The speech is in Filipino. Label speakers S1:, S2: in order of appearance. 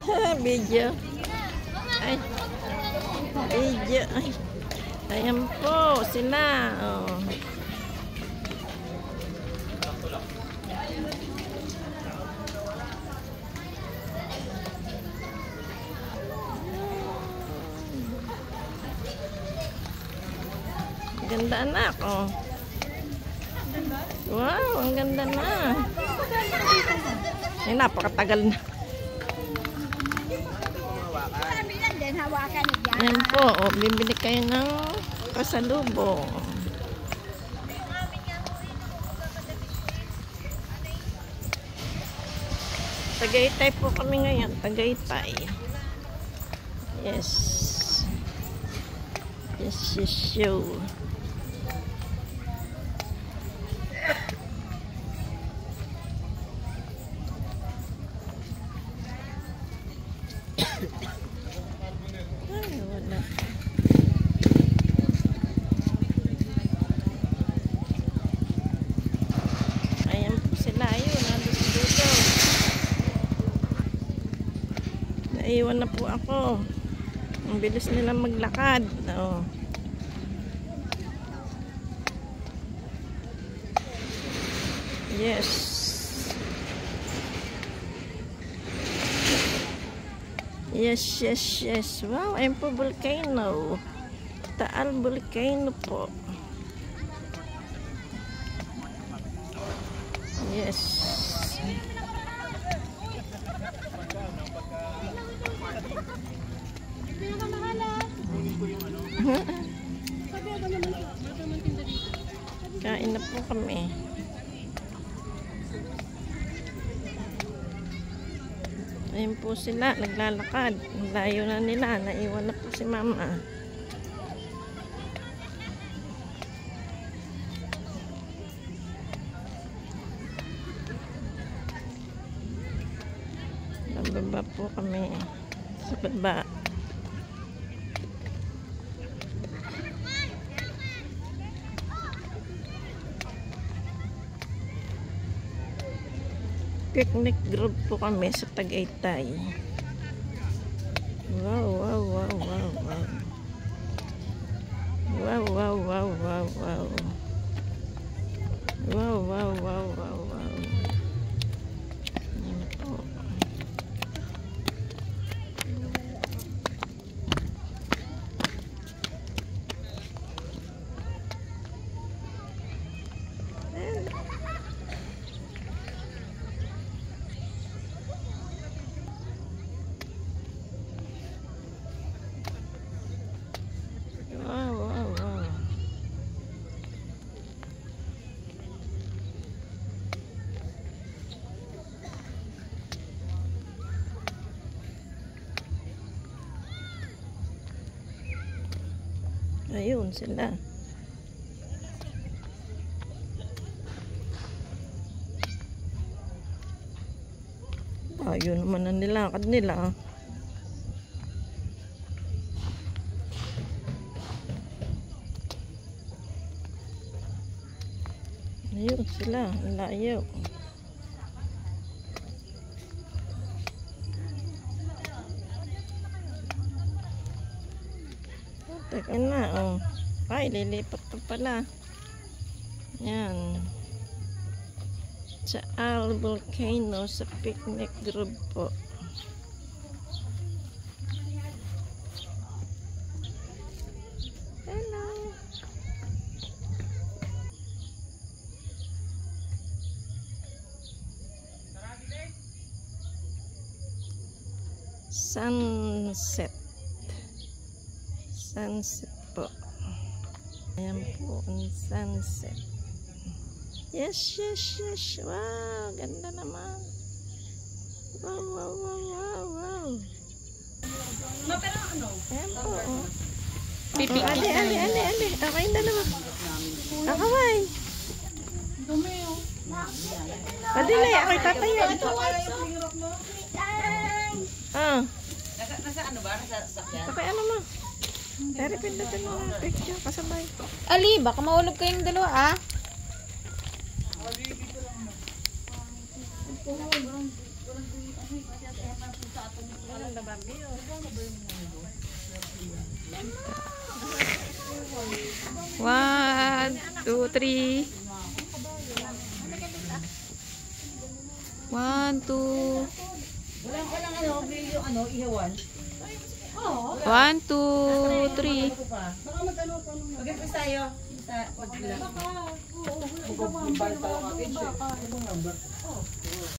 S1: Video. Ay. Video. Ay. Ayan po sila. Oh. Ganda anak, oh. Wow, ang ganda na. Ay, napakatagal na. Ayan po, oh, bibili kayo ng pasalubong. Tagaytay po kami ngayon, Tagaytay. Yes. Yes, yes, show. Ay, wala. Ayan po sila. Ayun, nandun sa dulo. Naiwan na po ako. Ang bilis nila maglakad. Oh. Yes. Yes, yes, yes. Wow, ayun po volcano. Taal volcano po. Yes. Kain na po kami. Ayun po sila, naglalakad. Layo na nila, naiwan na po si mama. Nababa po kami sa baba. Picnic group po kami sa Tagaytay. Wow, wow, wow, wow, wow. Wow, wow, wow, wow, wow. Wow, wow, wow, wow, wow. Yan po. Ayun sila. Ayun naman ang nilakad nila. Ayun sila, layo. Teka na, oh. Ay, lilipat pa pala. Yan. Sa Taal Volcano sa picnic group po. Hello. Sunset. Sunset po. Ayan po ang sunset. Yes, yes, yes. Wow, ganda naman. Wow, wow, wow, wow, wow.
S2: Pero ano?
S1: Ayan po. Oh.
S2: Pipik.
S1: Ali. Okay na naman. Akaway.
S2: Dumi oh.
S1: Padili, ako'y tatayo. Ah.
S2: Nasa ano ba? Nasa sakyan?
S1: Okay, ano mo? Pero pindutin mo ng picture kasabay.
S3: Ali, baka mahulog kayong dalawa ah. One, two, three. 1, 2.
S2: Walang ano, ihawan.
S3: 1, 2, 3.
S2: Baka mag-ano tayo. Sa pagbilang.